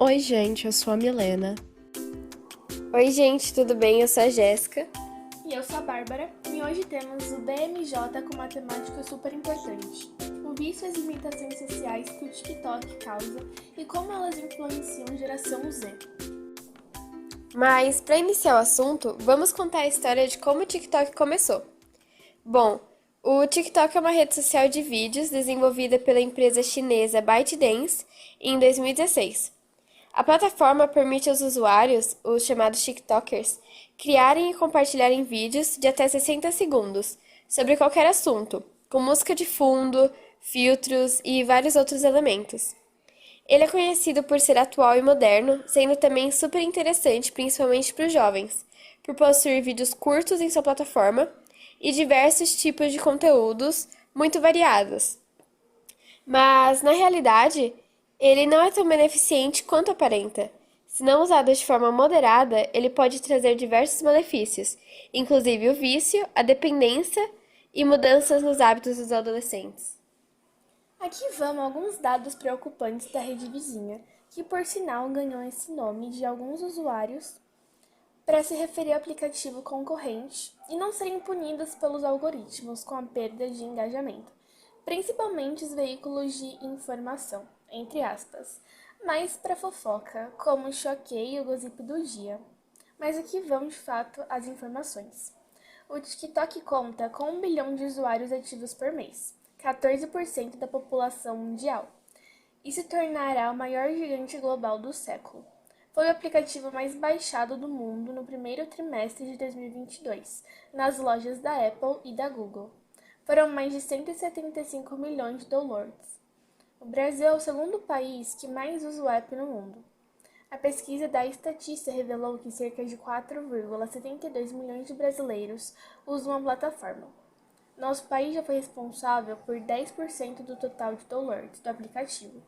Oi, gente, eu sou a Milena. Oi, gente, tudo bem? Eu sou a Jéssica. E eu sou a Bárbara, e hoje temos o BMJ com uma temática super importante: o vício e as limitações sociais que o TikTok causa e como elas influenciam a geração Z. Mas, para iniciar o assunto, vamos contar a história de como o TikTok começou. Bom, o TikTok é uma rede social de vídeos desenvolvida pela empresa chinesa ByteDance em 2016. A plataforma permite aos usuários, os chamados TikTokers, criarem e compartilharem vídeos de até 60 segundos sobre qualquer assunto, com música de fundo, filtros e vários outros elementos. Ele é conhecido por ser atual e moderno, sendo também super interessante, principalmente para os jovens, por possuir vídeos curtos em sua plataforma e diversos tipos de conteúdos muito variados. Mas, na realidade, ele não é tão beneficente quanto aparenta. Se não usado de forma moderada, ele pode trazer diversos malefícios, inclusive o vício, a dependência e mudanças nos hábitos dos adolescentes. Aqui vão alguns dados preocupantes da rede vizinha, que por sinal ganhou esse nome de alguns usuários para se referir ao aplicativo concorrente e não serem punidos pelos algoritmos com a perda de engajamento, principalmente os veículos de informação, entre aspas, mais para fofoca, como o Choquei e o Gossip do Dia. Mas aqui vão de fato as informações. O TikTok conta com 1 bilhão de usuários ativos por mês, 14% da população mundial, e se tornará o maior gigante global do século. Foi o aplicativo mais baixado do mundo no primeiro trimestre de 2022, nas lojas da Apple e da Google. Foram mais de 175 milhões de downloads. O Brasil é o segundo país que mais usa o app no mundo. A pesquisa da Statista revelou que cerca de 4,72 milhões de brasileiros usam a plataforma. Nosso país já foi responsável por 10% do total de downloads do aplicativo.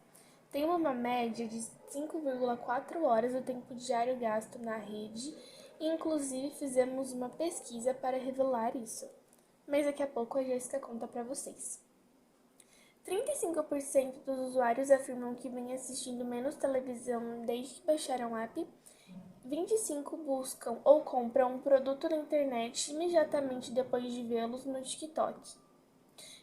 Tem uma média de 5,4 horas do tempo diário gasto na rede e inclusive fizemos uma pesquisa para revelar isso. Mas daqui a pouco a Jéssica conta para vocês. 35% dos usuários afirmam que vêm assistindo menos televisão desde que baixaram o app. 25% buscam ou compram um produto na internet imediatamente depois de vê-los no TikTok.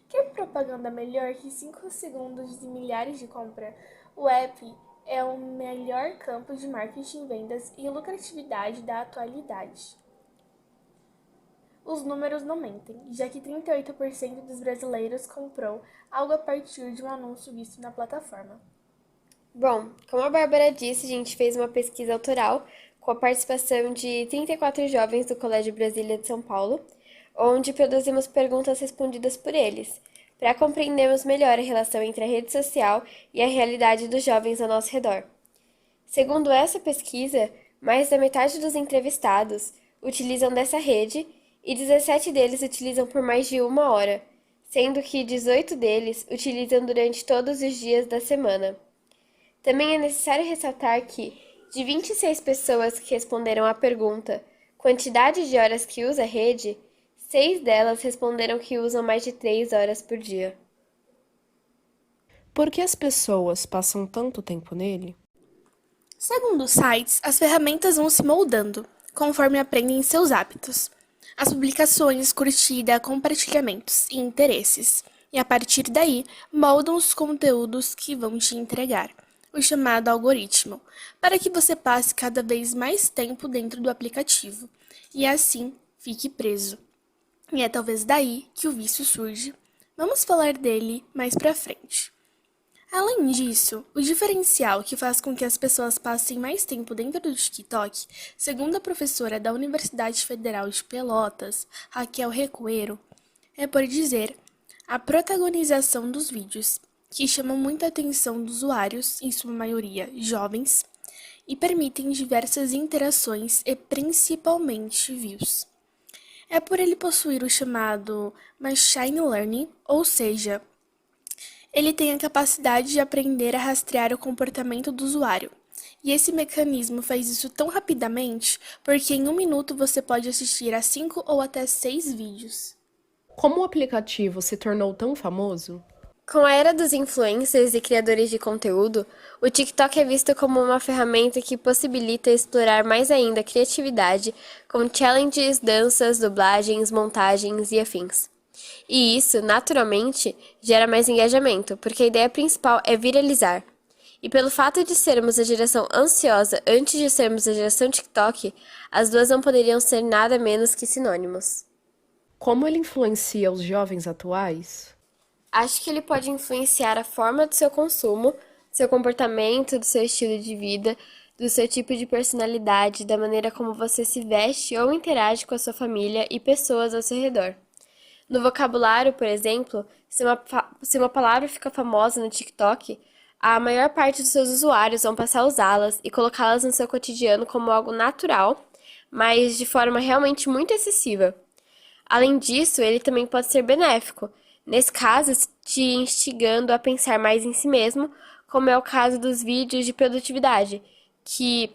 Quer propaganda melhor que 5 segundos e milhares de compra? O app é o melhor campo de marketing, vendas e lucratividade da atualidade. Os números não mentem, já que 38% dos brasileiros comprou algo a partir de um anúncio visto na plataforma. Bom, como a Bárbara disse, a gente fez uma pesquisa autoral com a participação de 34 jovens do Colégio Brasília de São Paulo, onde produzimos perguntas respondidas por eles, para compreendermos melhor a relação entre a rede social e a realidade dos jovens ao nosso redor. Segundo essa pesquisa, mais da metade dos entrevistados utilizam dessa rede e 17 deles utilizam por mais de 1 hora, sendo que 18 deles utilizam durante todos os dias da semana. Também é necessário ressaltar que, de 26 pessoas que responderam à pergunta quantidade de horas que usa a rede, 6 delas responderam que usam mais de 3 horas por dia. Por que as pessoas passam tanto tempo nele? Segundo os sites, as ferramentas vão se moldando conforme aprendem seus hábitos. As publicações, curtida, compartilhamentos e interesses. E a partir daí, moldam os conteúdos que vão te entregar, o chamado algoritmo, para que você passe cada vez mais tempo dentro do aplicativo e assim fique preso. E é talvez daí que o vício surge. Vamos falar dele mais pra frente. Além disso, o diferencial que faz com que as pessoas passem mais tempo dentro do TikTok, segundo a professora da Universidade Federal de Pelotas, Raquel Recoeiro, é por dizer a protagonização dos vídeos, que chamam muita atenção dos usuários, em sua maioria jovens, e permitem diversas interações e principalmente views. É por ele possuir o chamado Machine Learning, ou seja, ele tem a capacidade de aprender a rastrear o comportamento do usuário. E esse mecanismo faz isso tão rapidamente porque em 1 minuto você pode assistir a 5 ou até 6 vídeos. Como o aplicativo se tornou tão famoso? Com a era dos influencers e criadores de conteúdo, o TikTok é visto como uma ferramenta que possibilita explorar mais ainda a criatividade, com challenges, danças, dublagens, montagens e afins. E isso, naturalmente, gera mais engajamento, porque a ideia principal é viralizar. E pelo fato de sermos a geração ansiosa antes de sermos a geração TikTok, as duas não poderiam ser nada menos que sinônimos. Como ele influencia os jovens atuais? Acho que ele pode influenciar a forma do seu consumo, seu comportamento, do seu estilo de vida, do seu tipo de personalidade, da maneira como você se veste ou interage com a sua família e pessoas ao seu redor. No vocabulário, por exemplo, se uma palavra fica famosa no TikTok, a maior parte dos seus usuários vão passar a usá-las e colocá-las no seu cotidiano como algo natural, mas de forma realmente muito excessiva. Além disso, ele também pode ser benéfico, nesse caso, te instigando a pensar mais em si mesmo, como é o caso dos vídeos de produtividade, que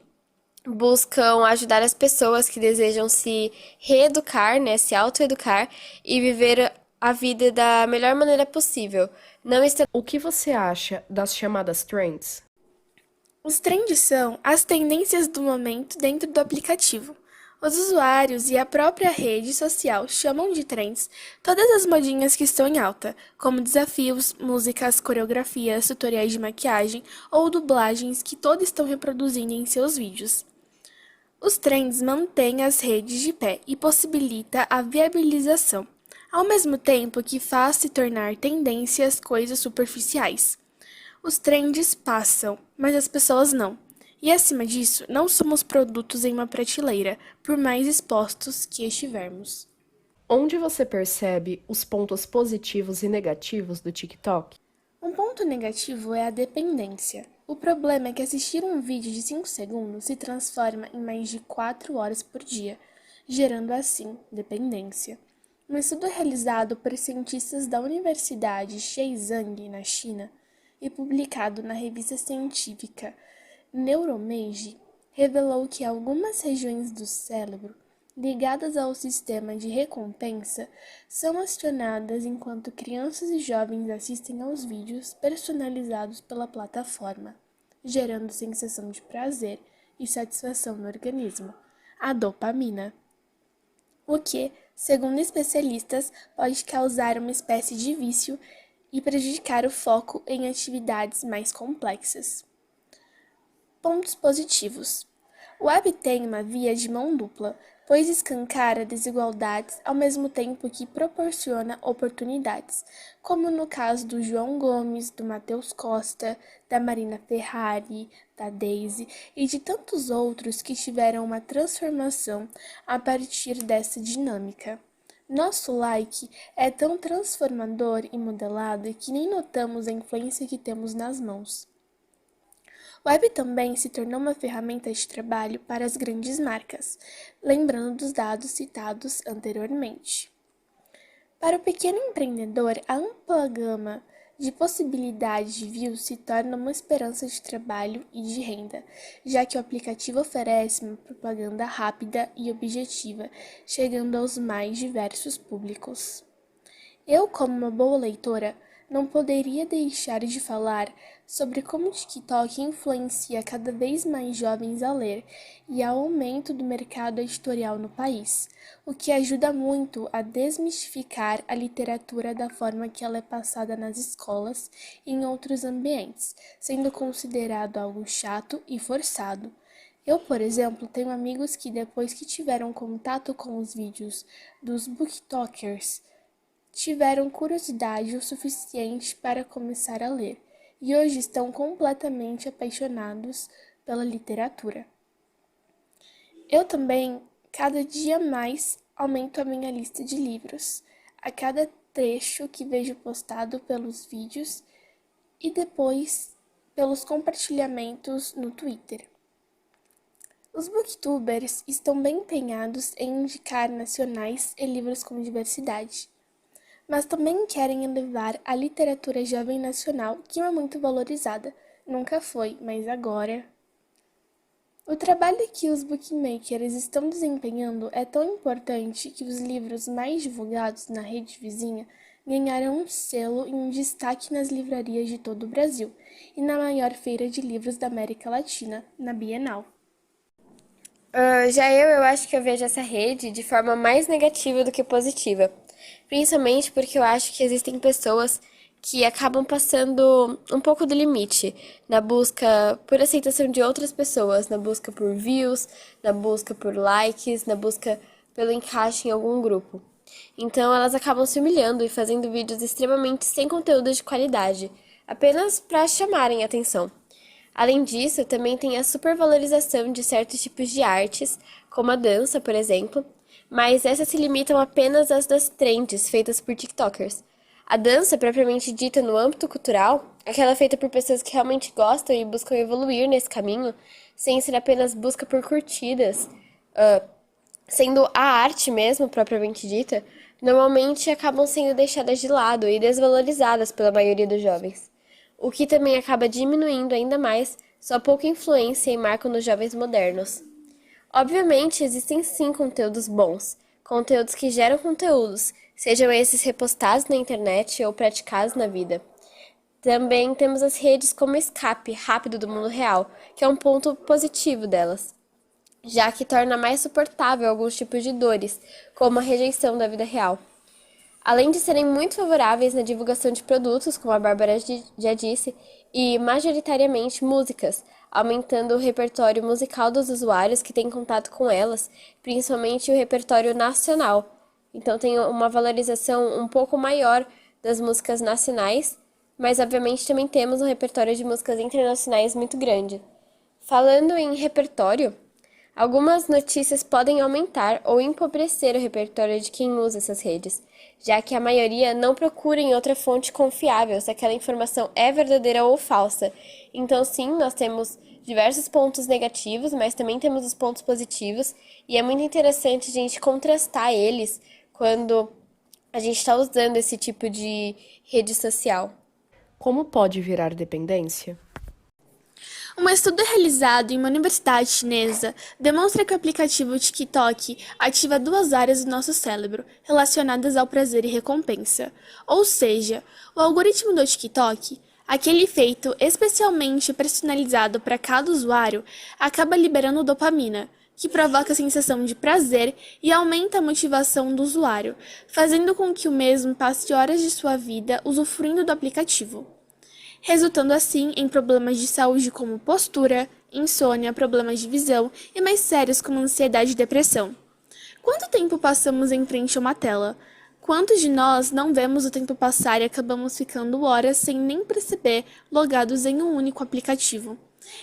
buscam ajudar as pessoas que desejam se reeducar, né, se autoeducar e viver a vida da melhor maneira possível. Não está... O que você acha das chamadas trends? Os trends são as tendências do momento dentro do aplicativo. Os usuários e a própria rede social chamam de trends todas as modinhas que estão em alta, como desafios, músicas, coreografias, tutoriais de maquiagem ou dublagens que todos estão reproduzindo em seus vídeos. Os trends mantêm as redes de pé e possibilita a viabilização, ao mesmo tempo que faz se tornar tendências coisas superficiais. Os trends passam, mas as pessoas não. E acima disso, não somos produtos em uma prateleira, por mais expostos que estivermos. Onde você percebe os pontos positivos e negativos do TikTok? Um ponto negativo é a dependência. O problema é que assistir um vídeo de 5 segundos se transforma em mais de 4 horas por dia, gerando assim dependência. Um estudo realizado por cientistas da Universidade Zhejiang, na China, e publicado na revista científica Neuroimaging, revelou que algumas regiões do cérebro ligadas ao sistema de recompensa são acionadas enquanto crianças e jovens assistem aos vídeos personalizados pela plataforma, gerando sensação de prazer e satisfação no organismo, a dopamina, o que, segundo especialistas, pode causar uma espécie de vício e prejudicar o foco em atividades mais complexas. Pontos positivos. O web tem uma via de mão dupla, pois escancara desigualdades ao mesmo tempo que proporciona oportunidades, como no caso do João Gomes, do Matheus Costa, da Marina Ferrari, da Daisy e de tantos outros que tiveram uma transformação a partir dessa dinâmica. Nosso like é tão transformador e modelado que nem notamos a influência que temos nas mãos. O web também se tornou uma ferramenta de trabalho para as grandes marcas, lembrando dos dados citados anteriormente. Para o pequeno empreendedor, a ampla gama de possibilidades de views se torna uma esperança de trabalho e de renda, já que o aplicativo oferece uma propaganda rápida e objetiva, chegando aos mais diversos públicos. Eu, como uma boa leitora, não poderia deixar de falar sobre como o TikTok influencia cada vez mais jovens a ler e ao aumento do mercado editorial no país, o que ajuda muito a desmistificar a literatura da forma que ela é passada nas escolas e em outros ambientes, sendo considerado algo chato e forçado. Eu, por exemplo, tenho amigos que depois que tiveram contato com os vídeos dos booktokers, tiveram curiosidade o suficiente para começar a ler, e hoje estão completamente apaixonados pela literatura. Eu também, cada dia mais, aumento a minha lista de livros, a cada trecho que vejo postado pelos vídeos e depois pelos compartilhamentos no Twitter. Os booktubers estão bem empenhados em indicar nacionais e livros com diversidade, mas também querem elevar a literatura jovem nacional, que não é muito valorizada. Nunca foi, mas agora... O trabalho que os bookmakers estão desempenhando é tão importante que os livros mais divulgados na rede vizinha ganharam um selo e um destaque nas livrarias de todo o Brasil e na maior feira de livros da América Latina, na Bienal. Já eu acho que eu vejo essa rede de forma mais negativa do que positiva. Principalmente porque eu acho que existem pessoas que acabam passando um pouco do limite na busca por aceitação de outras pessoas, na busca por views, na busca por likes, na busca pelo encaixe em algum grupo. Então elas acabam se humilhando e fazendo vídeos extremamente sem conteúdo de qualidade, apenas para chamarem atenção. Além disso, também tem a supervalorização de certos tipos de artes, como a dança, por exemplo, mas essas se limitam apenas às das trends feitas por TikTokers. A dança, propriamente dita no âmbito cultural, aquela feita por pessoas que realmente gostam e buscam evoluir nesse caminho, sem ser apenas busca por curtidas, sendo a arte mesmo, propriamente dita, normalmente acabam sendo deixadas de lado e desvalorizadas pela maioria dos jovens, o que também acaba diminuindo ainda mais sua pouca influência e marca nos jovens modernos. Obviamente, existem sim conteúdos bons, conteúdos que geram conteúdos, sejam esses repostados na internet ou praticados na vida. Também temos as redes como escape rápido do mundo real, que é um ponto positivo delas, já que torna mais suportável alguns tipos de dores, como a rejeição da vida real. Além de serem muito favoráveis na divulgação de produtos, como a Bárbara já disse, e majoritariamente músicas, aumentando o repertório musical dos usuários que têm contato com elas, principalmente o repertório nacional. Então tem uma valorização um pouco maior das músicas nacionais, mas obviamente também temos um repertório de músicas internacionais muito grande. Falando em repertório, algumas notícias podem aumentar ou empobrecer o repertório de quem usa essas redes, já que a maioria não procura em outra fonte confiável se aquela informação é verdadeira ou falsa. Então, sim, nós temos diversos pontos negativos, mas também temos os pontos positivos, e é muito interessante a gente contrastar eles quando a gente está usando esse tipo de rede social. Como pode virar dependência? Um estudo realizado em uma universidade chinesa demonstra que o aplicativo TikTok ativa duas áreas do nosso cérebro relacionadas ao prazer e recompensa. Ou seja, o algoritmo do TikTok, aquele feito especialmente personalizado para cada usuário, acaba liberando dopamina, que provoca a sensação de prazer e aumenta a motivação do usuário, fazendo com que o mesmo passe horas de sua vida usufruindo do aplicativo, resultando assim em problemas de saúde como postura, insônia, problemas de visão e mais sérios como ansiedade e depressão. Quanto tempo passamos em frente a uma tela? Quantos de nós não vemos o tempo passar e acabamos ficando horas sem nem perceber, logados em um único aplicativo?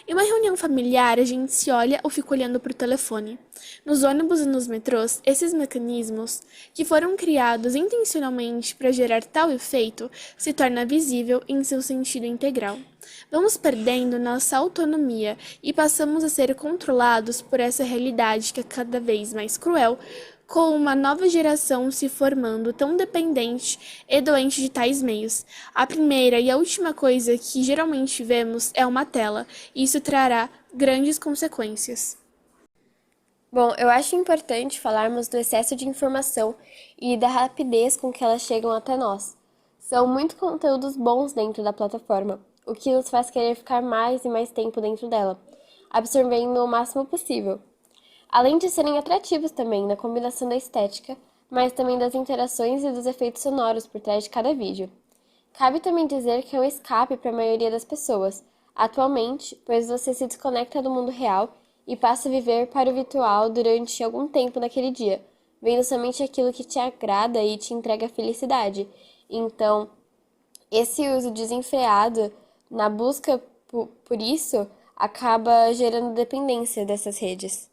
Em uma reunião familiar, a gente se olha ou fica olhando para o telefone. Nos ônibus e nos metrôs, esses mecanismos, que foram criados intencionalmente para gerar tal efeito, se torna visível em seu sentido integral. Vamos perdendo nossa autonomia e passamos a ser controlados por essa realidade que é cada vez mais cruel, com uma nova geração se formando tão dependente e doente de tais meios. A primeira e a última coisa que geralmente vemos é uma tela, e isso trará grandes consequências. Bom, eu acho importante falarmos do excesso de informação e da rapidez com que elas chegam até nós. São muitos conteúdos bons dentro da plataforma, o que nos faz querer ficar mais e mais tempo dentro dela, absorvendo o máximo possível. Além de serem atrativos também na combinação da estética, mas também das interações e dos efeitos sonoros por trás de cada vídeo. Cabe também dizer que é um escape para a maioria das pessoas, atualmente, pois você se desconecta do mundo real e passa a viver para o virtual durante algum tempo naquele dia, vendo somente aquilo que te agrada e te entrega felicidade. Então, esse uso desenfreado na busca por isso acaba gerando dependência dessas redes.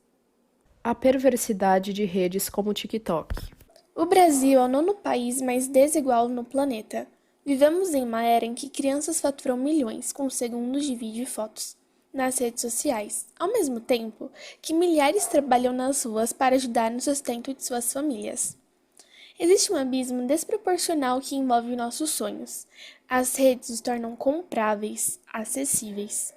A perversidade de redes como o TikTok. O Brasil é o nono país mais desigual no planeta. Vivemos em uma era em que crianças faturam milhões com segundos de vídeo e fotos nas redes sociais, ao mesmo tempo que milhares trabalham nas ruas para ajudar no sustento de suas famílias. Existe um abismo desproporcional que envolve nossos sonhos. As redes os tornam compráveis, acessíveis.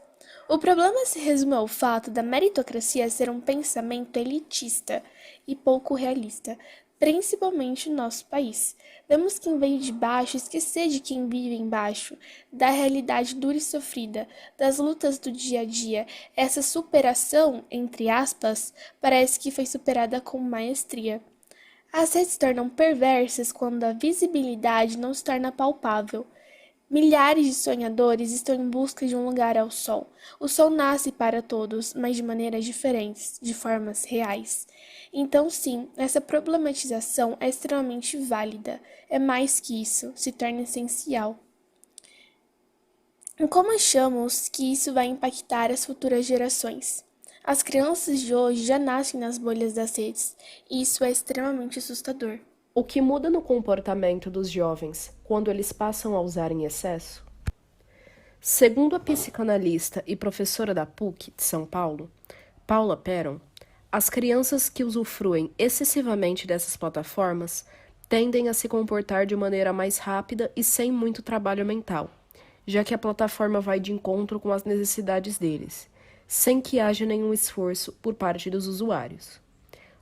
O problema se resume ao fato da meritocracia ser um pensamento elitista e pouco realista, principalmente no nosso país. Vemos quem veio de baixo esquecer de quem vive embaixo, da realidade dura e sofrida, das lutas do dia a dia. Essa superação, entre aspas, parece que foi superada com maestria. As redes se tornam perversas quando a visibilidade não se torna palpável. Milhares de sonhadores estão em busca de um lugar ao sol. O sol nasce para todos, mas de maneiras diferentes, de formas reais. Então, sim, essa problematização é extremamente válida. É mais que isso, se torna essencial. Como achamos que isso vai impactar as futuras gerações? As crianças de hoje já nascem nas bolhas das redes, e isso é extremamente assustador. O que muda no comportamento dos jovens quando eles passam a usar em excesso? Segundo a psicanalista e professora da PUC de São Paulo, Paula Peron, as crianças que usufruem excessivamente dessas plataformas tendem a se comportar de maneira mais rápida e sem muito trabalho mental, já que a plataforma vai de encontro com as necessidades deles, sem que haja nenhum esforço por parte dos usuários.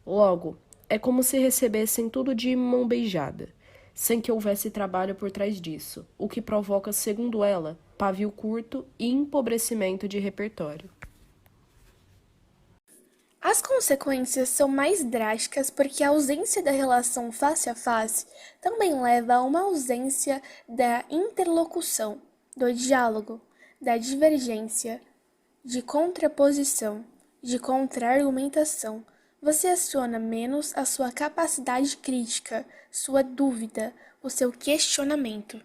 Logo, é como se recebessem tudo de mão beijada, sem que houvesse trabalho por trás disso, o que provoca, segundo ela, pavio curto e empobrecimento de repertório. As consequências são mais drásticas porque a ausência da relação face a face também leva a uma ausência da interlocução, do diálogo, da divergência, de contraposição, de contra-argumentação. Você aciona menos a sua capacidade crítica, sua dúvida, o seu questionamento.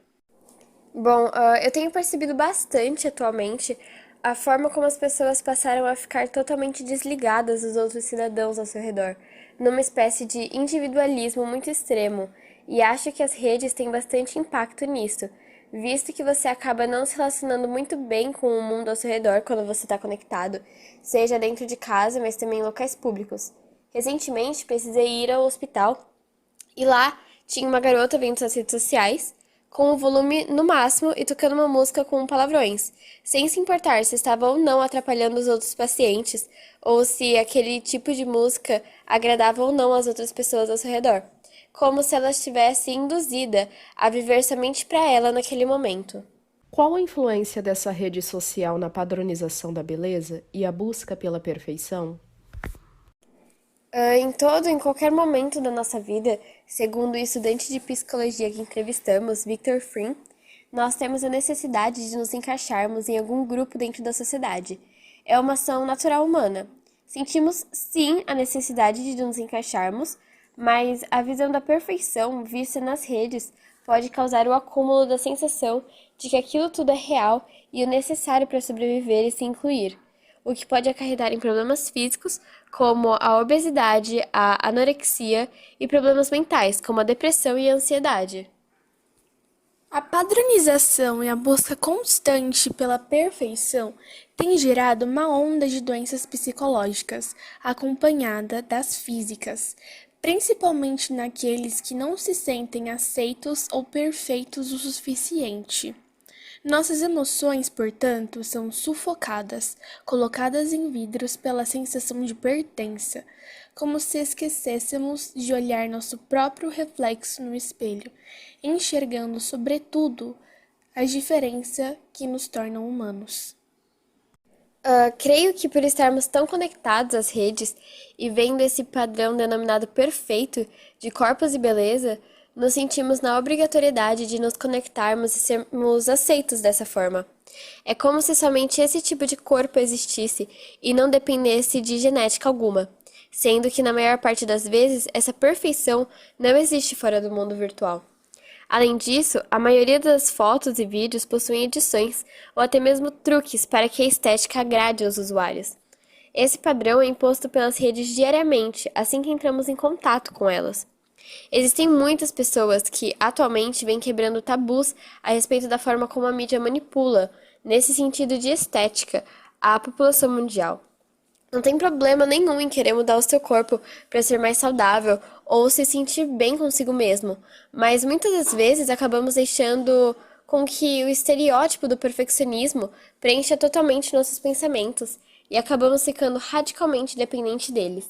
Bom, eu tenho percebido bastante atualmente a forma como as pessoas passaram a ficar totalmente desligadas dos outros cidadãos ao seu redor, numa espécie de individualismo muito extremo, e acho que as redes têm bastante impacto nisso, visto que você acaba não se relacionando muito bem com o mundo ao seu redor quando você está conectado, seja dentro de casa, mas também em locais públicos. Recentemente, precisei ir ao hospital e lá tinha uma garota vendo suas redes sociais, com o volume no máximo e tocando uma música com palavrões, sem se importar se estava ou não atrapalhando os outros pacientes, ou se aquele tipo de música agradava ou não as outras pessoas ao seu redor, como se ela estivesse induzida a viver somente para ela naquele momento. Qual a influência dessa rede social na padronização da beleza e a busca pela perfeição? Em qualquer momento da nossa vida, segundo o estudante de psicologia que entrevistamos, Victor Frim, nós temos a necessidade de nos encaixarmos em algum grupo dentro da sociedade. É uma ação natural humana. Sentimos, sim, a necessidade de nos encaixarmos, mas a visão da perfeição vista nas redes pode causar o acúmulo da sensação de que aquilo tudo é real e o necessário para sobreviver e se incluir, o que pode acarretar em problemas físicos, como a obesidade, a anorexia e problemas mentais, como a depressão e a ansiedade. A padronização e a busca constante pela perfeição tem gerado uma onda de doenças psicológicas, acompanhada das físicas, principalmente naqueles que não se sentem aceitos ou perfeitos o suficiente. Nossas emoções, portanto, são sufocadas, colocadas em vidros pela sensação de pertença, como se esquecêssemos de olhar nosso próprio reflexo no espelho, enxergando, sobretudo, a diferença que nos tornam humanos. Creio que por estarmos tão conectados às redes e vendo esse padrão denominado perfeito de corpos e beleza, nos sentimos na obrigatoriedade de nos conectarmos e sermos aceitos dessa forma. É como se somente esse tipo de corpo existisse e não dependesse de genética alguma, sendo que na maior parte das vezes essa perfeição não existe fora do mundo virtual. Além disso, a maioria das fotos e vídeos possuem edições ou até mesmo truques para que a estética agrade aos usuários. Esse padrão é imposto pelas redes diariamente, assim que entramos em contato com elas. Existem muitas pessoas que atualmente vêm quebrando tabus a respeito da forma como a mídia manipula, nesse sentido de estética, a população mundial. Não tem problema nenhum em querer mudar o seu corpo para ser mais saudável ou se sentir bem consigo mesmo, mas muitas das vezes acabamos deixando com que o estereótipo do perfeccionismo preencha totalmente nossos pensamentos e acabamos ficando radicalmente dependentes deles.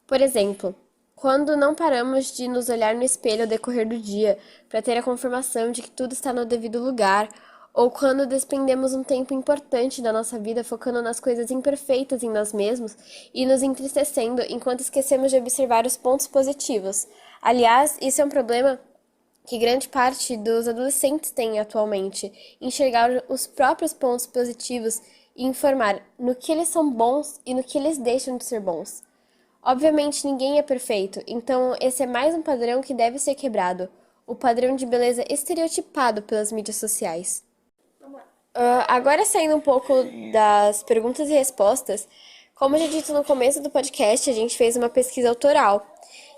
Por exemplo, Quando não paramos de nos olhar no espelho ao decorrer do dia para ter a confirmação de que tudo está no devido lugar, ou quando despendemos um tempo importante da nossa vida focando nas coisas imperfeitas em nós mesmos e nos entristecendo enquanto esquecemos de observar os pontos positivos. Aliás, isso é um problema que grande parte dos adolescentes tem atualmente, enxergar os próprios pontos positivos e informar no que eles são bons e no que eles deixam de ser bons. Obviamente, ninguém é perfeito, então esse é mais um padrão que deve ser quebrado, o padrão de beleza estereotipado pelas mídias sociais. Agora saindo um pouco das perguntas e respostas, como já dito no começo do podcast, a gente fez uma pesquisa autoral.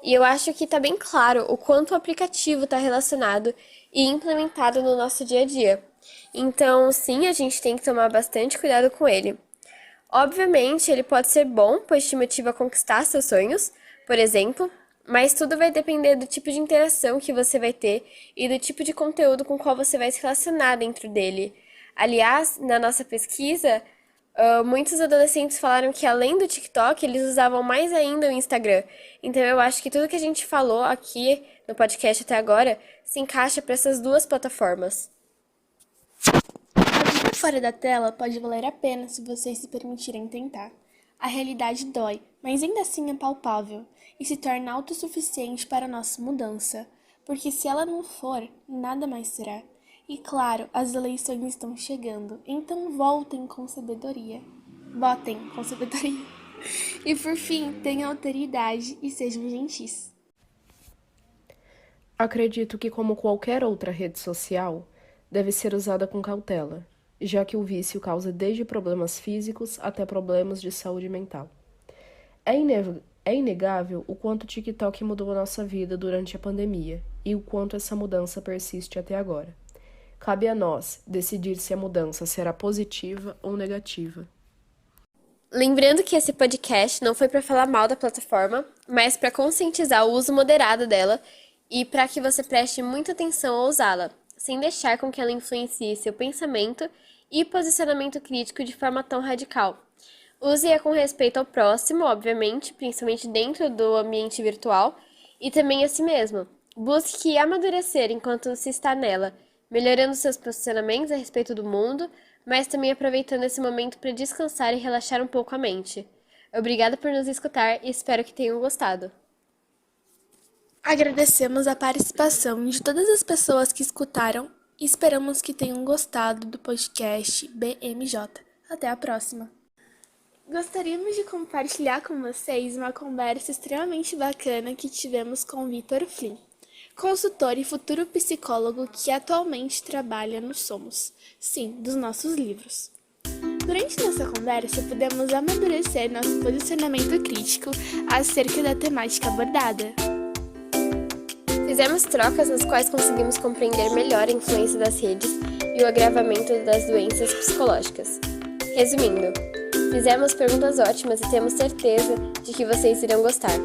E eu acho que está bem claro o quanto o aplicativo está relacionado e implementado no nosso dia a dia. Então, sim, a gente tem que tomar bastante cuidado com ele. Obviamente, ele pode ser bom, pois te motiva a conquistar seus sonhos, por exemplo, mas tudo vai depender do tipo de interação que você vai ter e do tipo de conteúdo com qual você vai se relacionar dentro dele. Aliás, na nossa pesquisa, muitos adolescentes falaram que além do TikTok, eles usavam mais ainda o Instagram. Então eu acho que tudo que a gente falou aqui no podcast até agora se encaixa para essas duas plataformas. A vida fora da tela pode valer a pena se vocês se permitirem tentar. A realidade dói, mas ainda assim é palpável e se torna autossuficiente para a nossa mudança, porque se ela não for, nada mais será. E claro, as eleições estão chegando, então voltem com sabedoria. Votem com sabedoria. E por fim, tenham alteridade e sejam gentis. Acredito que, como qualquer outra rede social, deve ser usada com cautela, já que o vício causa desde problemas físicos até problemas de saúde mental. É inegável o quanto o TikTok mudou a nossa vida durante a pandemia e o quanto essa mudança persiste até agora. Cabe a nós decidir se a mudança será positiva ou negativa. Lembrando que esse podcast não foi para falar mal da plataforma, mas para conscientizar o uso moderado dela e para que você preste muita atenção ao usá-la, sem deixar com que ela influencie seu pensamento e posicionamento crítico de forma tão radical. Use-a com respeito ao próximo, obviamente, principalmente dentro do ambiente virtual, e também a si mesmo. Busque amadurecer enquanto se está nela, melhorando seus posicionamentos a respeito do mundo, mas também aproveitando esse momento para descansar e relaxar um pouco a mente. Obrigada por nos escutar e espero que tenham gostado. Agradecemos a participação de todas as pessoas que escutaram e esperamos que tenham gostado do podcast BMJ. Até a próxima! Gostaríamos de compartilhar com vocês uma conversa extremamente bacana que tivemos com o Vitor Flynn, consultor e futuro psicólogo que atualmente trabalha no Somos, sim, dos nossos livros. Durante nossa conversa, pudemos amadurecer nosso posicionamento crítico acerca da temática abordada. Fizemos trocas nas quais conseguimos compreender melhor a influência das redes e o agravamento das doenças psicológicas. Resumindo, fizemos perguntas ótimas e temos certeza de que vocês irão gostar.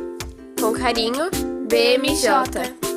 Com carinho, BMJ!